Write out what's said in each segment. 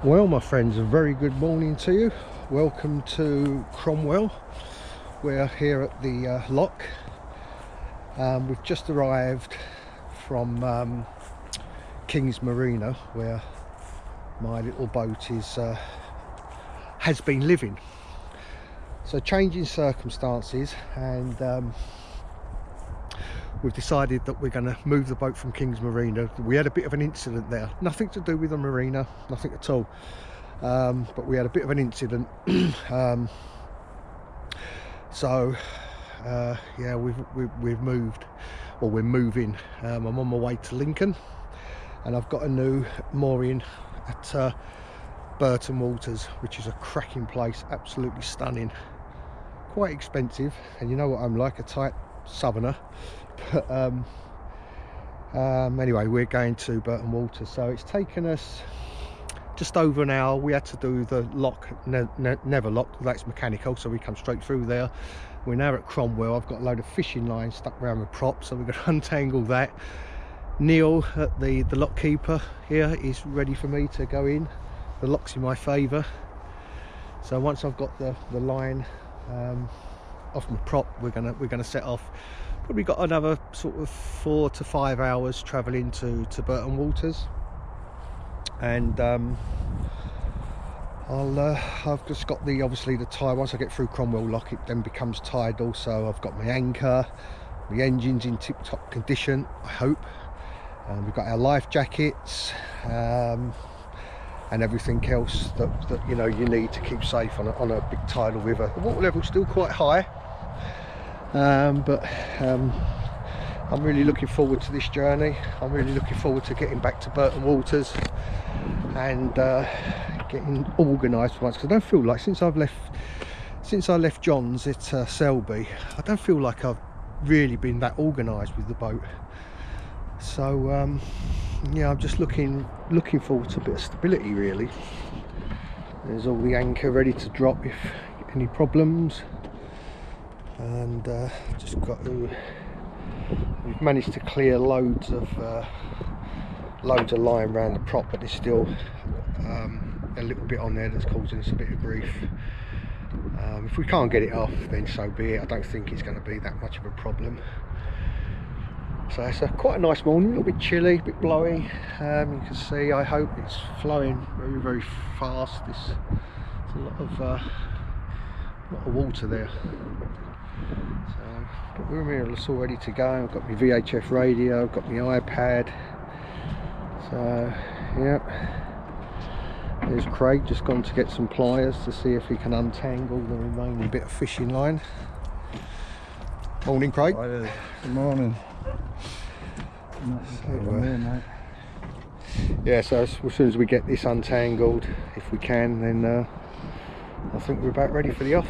Well, my friends, a very good morning to you. Welcome to Cromwell. We're here at the lock. We've just arrived from Kings Marina, where my little boat is has been living. So changing circumstances, and we've decided that we're going to move the boat from Kings Marina. We had a bit of an incident there, nothing to do with the marina, nothing at all, but we had a bit of an incident. Yeah, we've moved, or we're moving. I'm on my way to Lincoln, and I've got a new mooring at Burton Waters, which is a cracking place, absolutely stunning, quite expensive, and you know what I'm like, a tight southerner. But anyway, we're going to Burton Waters, so it's taken us just over an hour. We had to do the lock, never lock, that's mechanical, so we come straight through there. We're now at Cromwell. I've got a load of fishing lines stuck around the prop, so we're going to untangle that. Neil, the lock keeper here, is ready for me to go in. The lock's in my favour, so once I've got the line off my prop, we're gonna set off. Probably got another sort of 4 to 5 hours travelling to Burton Waters, and I've just got obviously the tide. Once I get through Cromwell Lock, it then becomes tidal, so I've got my anchor, the engine's in tip-top condition, I hope. We've got our life jackets, and everything else that you know you need to keep safe on a big tidal river. The water level's still quite high, but I'm really looking forward to this journey. I'm really looking forward to getting back to Burton Waters and getting organised once, because I don't feel like since I left John's at Selby, I don't feel like I've really been that organised with the boat. So yeah, I'm just looking forward to a bit of stability, really. There's all the anchor ready to drop if any problems, and just got to, we've managed to clear loads of line around the prop, but there's still a little bit on there that's causing us a bit of grief. If we can't get it off, then so be it. I don't think it's going to be that much of a problem. So it's quite a nice morning, a little bit chilly, a bit blowy. You can see, I hope it's flowing very, very fast. There's a lot of water there. So, but we're mirrorless all ready to go. I've got my VHF radio, I've got my iPad. So, yeah. There's Craig, just gone to get some pliers to see if he can untangle the remaining bit of fishing line. Morning, Craig. Good morning. Yeah, so as soon as we get this untangled, if we can, then I think we're about ready for the off.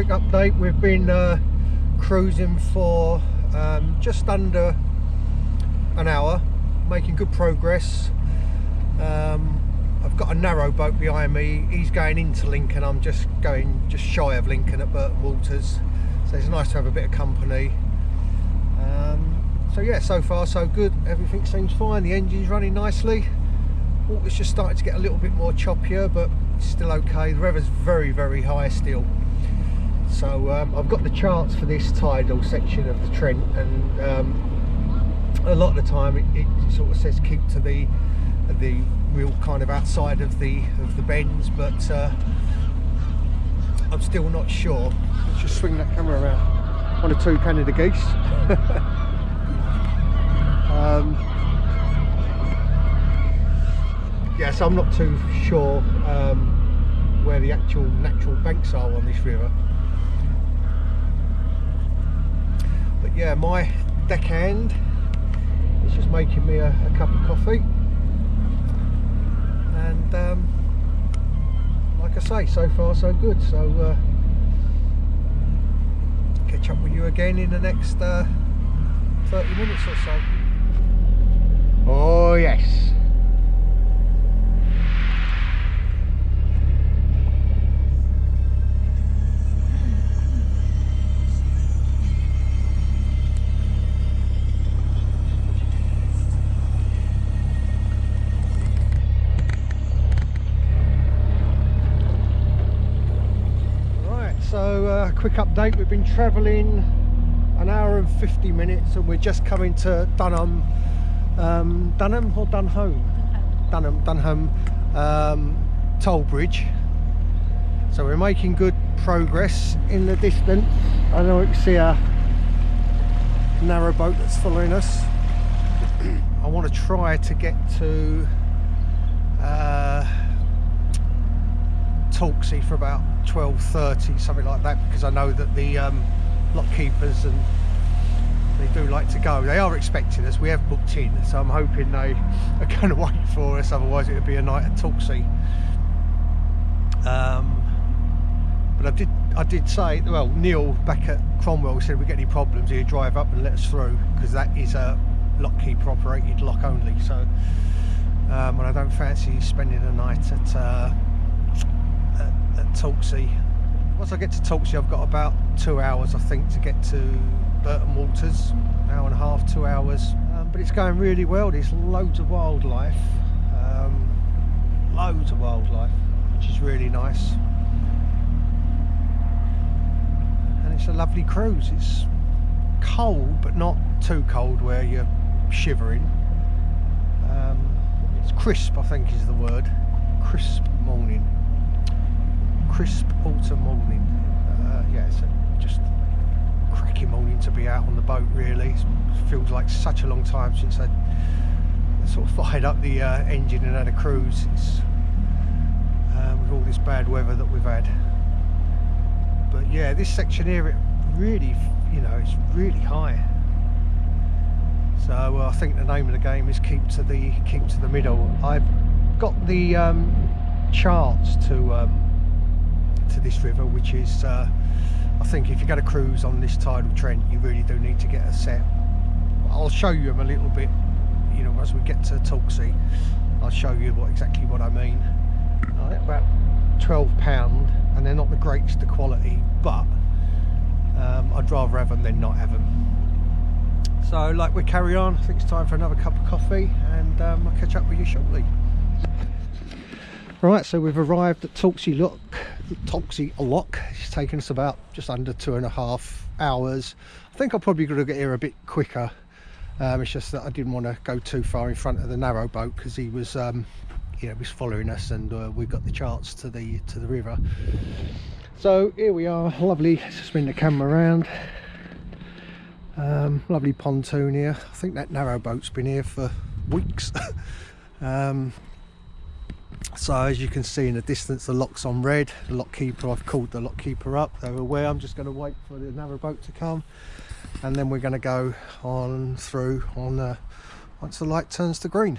quick update. We've been cruising for just under an hour, making good progress. I've got a narrow boat behind me. He's going into Lincoln. I'm just shy of Lincoln at Burton Waters, so it's nice to have a bit of company. So yeah, so far so good. Everything seems fine. The engine's running nicely. Water's just starting to get a little bit more choppier, but it's still okay. The weather's very, very high still. So I've got the charts for this tidal section of the Trent, and a lot of the time it sort of says keep to the real kind of outside of the bends, but I'm still not sure. Let's just swing that camera around. 1 or 2 Canada geese. Yeah, so I'm not too sure where the actual natural banks are on this river. But yeah, my deckhand is just making me a cup of coffee. And like I say, so far so good. So catch up with you again in the next 30 minutes or so. Oh yes. So quick update, we've been travelling an hour and 50 minutes and we're just coming to Dunham or Dunham? Dunham toll bridge. So we're making good progress. In the distance I know you can see a narrow boat that's following us. I want to try to get to Torksey for about 12:30, something like that, because I know that the lock keepers and they do like to go. They are expecting us. We have booked in, so I'm hoping they are going to wait for us. Otherwise, it would be a night at Torksey. But I did say, well, Neil back at Cromwell said, if we get any problems, he'd drive up and let us through, because that is a lock keeper operated lock only. So, and I don't fancy spending the night at Torksey. Once I get to Torksey, I've got about 2 hours, I think, to get to Burton Waters. An hour and a half, 2 hours. But it's going really well. There's loads of wildlife, which is really nice. And it's a lovely cruise. It's cold, but not too cold where you're shivering. It's crisp, I think is the word. Crisp morning. Crisp autumn morning. Yeah, it's just a cracking morning to be out on the boat, really. It feels like such a long time since I sort of fired up the engine and had a cruise. It's with all this bad weather that we've had. But yeah, this section here, it really, you know, it's really high. So I think the name of the game is keep to the middle. I've got the charts to this river, which is I think if you're going to cruise on this tidal Trent, you really do need to get a set. I'll show you them a little bit, you know, as we get to Torksey. I'll show you exactly what I mean. They're about £12 and they're not the greatest of quality, but I'd rather have them than not have them. So like we carry on, I think it's time for another cup of coffee, and I'll catch up with you shortly. Right, so we've arrived at Torksey Lock. It's taken us about just under 2.5 hours. I think I'm probably going to get here a bit quicker. It's just that I didn't want to go too far in front of the narrow boat, because he was, you know, was following us, and we got the charts to the river. So here we are, lovely. Let's spin the camera around. Lovely pontoon here. I think that narrow boat's been here for weeks. So as you can see in the distance, the lock's on red. The lock keeper, I've called the lock keeper up. They're aware. I'm just going to wait for the narrow boat to come, and then we're going to go on through on once the light turns to green.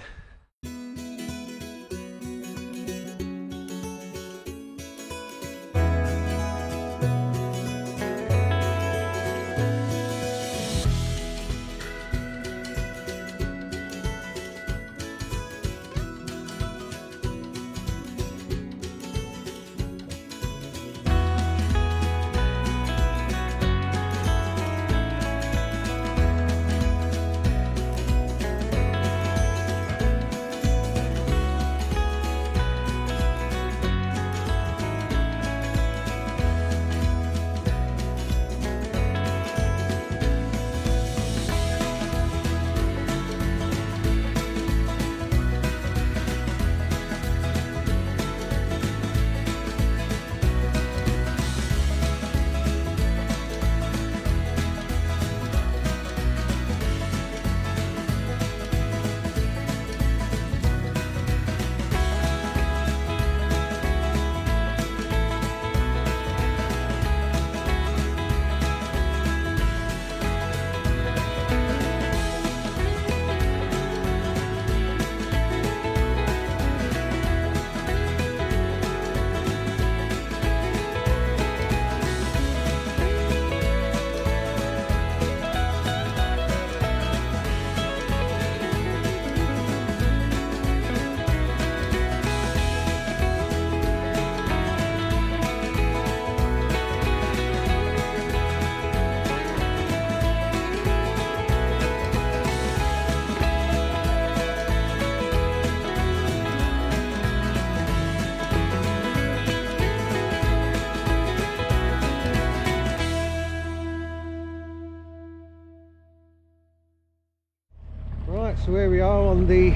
Right, so here we are on the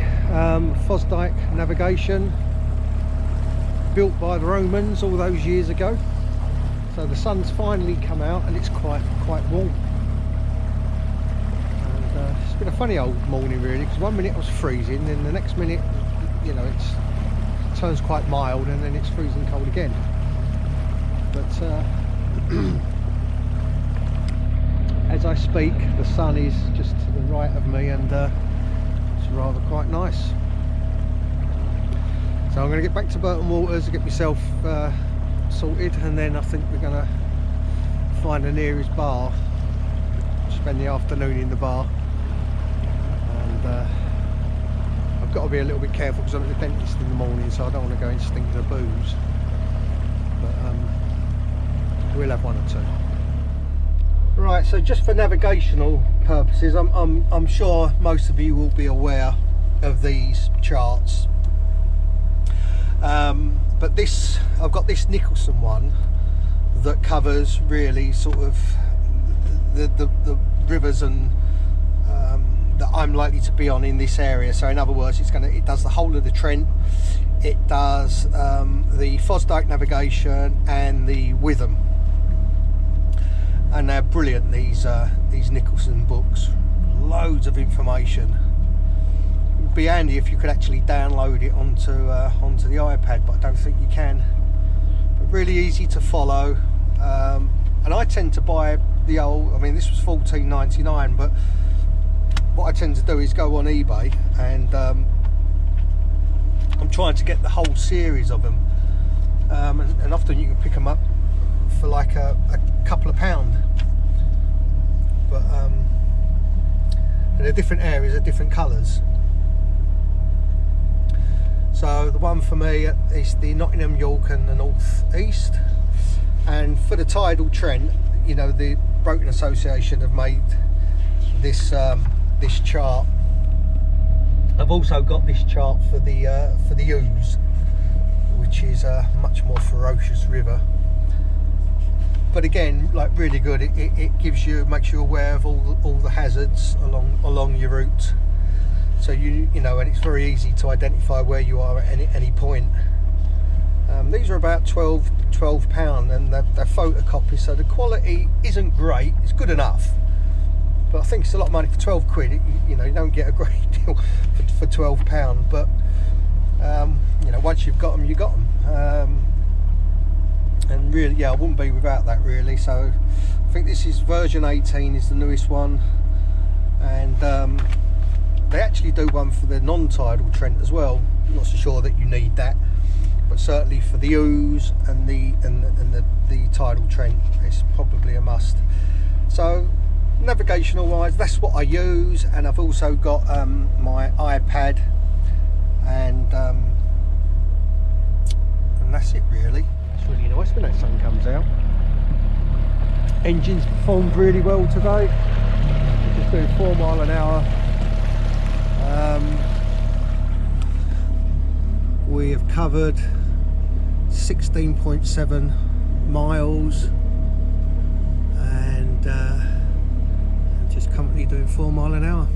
Fosdyke navigation, built by the Romans all those years ago. So the sun's finally come out and it's quite warm. And it's been a funny old morning really, because one minute I was freezing, then the next minute, you know, it turns quite mild, and then it's freezing cold again. But as I speak, the sun is just to the right of me, and it's rather quite nice. So I'm going to get back to Burton Waters, get myself sorted, and then I think we're going to find the nearest bar, spend the afternoon in the bar. And I've got to be a little bit careful because I'm at the dentist in the morning, so I don't want to go and stink the booze. But we'll have one or two. Right, so just for navigational purposes, I'm sure most of you will be aware of these charts. But this, I've got this Nicholson one that covers really sort of the rivers and that I'm likely to be on in this area. So in other words, it does the whole of the Trent, it does the Fosdyke navigation and the Witham. And they're brilliant, these Nicholson books. Loads of information. It would be handy if you could actually download it onto the iPad, but I don't think you can. But really easy to follow. And I tend to buy the old, I mean this was $14.99, but what I tend to do is go on eBay, and I'm trying to get the whole series of them. And often you can pick them up for like a couple of £. But they're different areas, are different colours. So the one for me is the Nottingham, York and the North East. And for the tidal Trent, you know, the Broken Association have made this this chart. I've also got this chart for the Ouse, which is a much more ferocious river. But again, like really good. It gives you, makes you aware of all the hazards along your route. So you know, and it's very easy to identify where you are at any point. These are about £12, and they're photocopies, so the quality isn't great. It's good enough, but I think it's a lot of money for 12 quid. You know, you don't get a great deal for £12. But you know, once you've got them, you got them. And really, yeah, I wouldn't be without that really. So I think this is version 18 is the newest one, and they actually do one for the non-tidal Trent as well. I'm not so sure that you need that, but certainly for the Ouse and the tidal Trent, it's probably a must. So navigational wise, that's what I use. And I've also got my iPad, and that's it really. It's really nice when that sun comes out. Engine's performed really well today. Just doing 4 miles an hour. We have covered 16.7 miles, and just currently doing 4 miles an hour.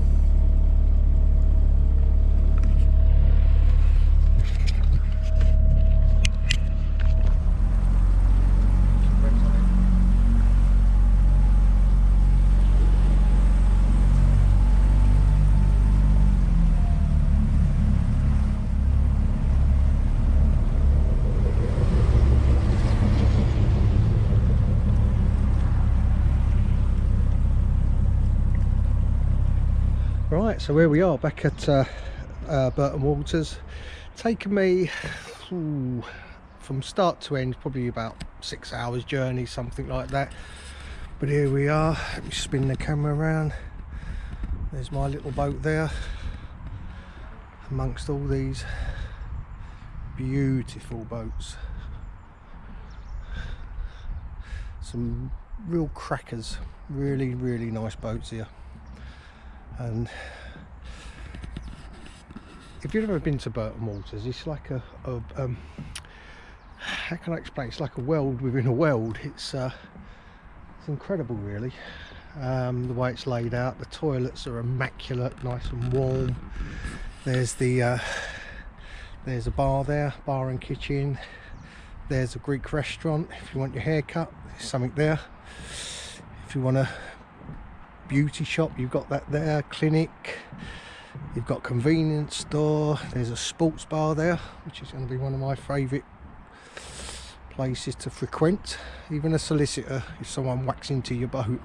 Right, so here we are back at Burton Waters. Taken me from start to end probably about 6 hours journey, something like that. But here we are. Let me spin the camera around. There's my little boat there, amongst all these beautiful boats. Some real crackers, really nice boats here. And if you've ever been to Burton Waters, it's like a how can I explain? It's like a world within a world. It's incredible, really. the way it's laid out. The toilets are immaculate, nice and warm. There's a bar there, bar and kitchen. There's a Greek restaurant if you want your hair cut, there's something there. If you want a beauty shop, you've got that there. Clinic, you've got convenience store. There's a sports bar there, which is going to be one of my favourite places to frequent. Even a solicitor if someone whacks into your boat.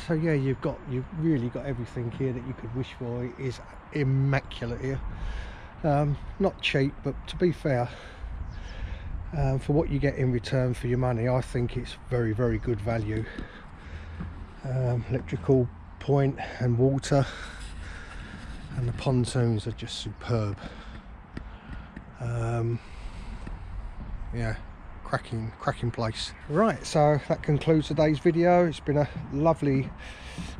So yeah, you've really got everything here that you could wish for. It is immaculate here. Not cheap, but to be fair, for what you get in return for your money, I think it's very, very good value. Electrical point and water, and the pontoons are just superb. Yeah, cracking place. Right, so that concludes today's video. It's been a lovely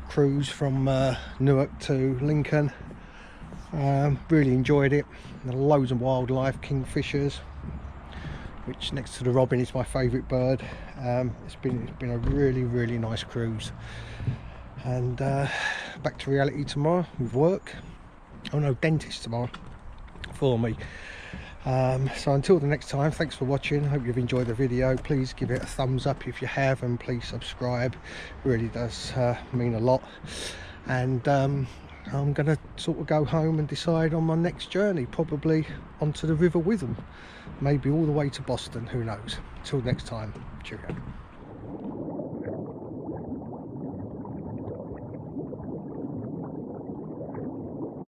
cruise from Newark to Lincoln. Really enjoyed it. There are loads of wildlife, kingfishers, which next to the robin is my favourite bird. It's been a really nice cruise, and back to reality tomorrow with work. Oh no, dentist tomorrow for me. So until the next time, thanks for watching. Hope you've enjoyed the video. Please give it a thumbs up if you have, and please subscribe. It really does mean a lot. And I'm gonna sort of go home and decide on my next journey, probably onto the River Witham, maybe all the way to Boston, who knows. Till next time, cheerio.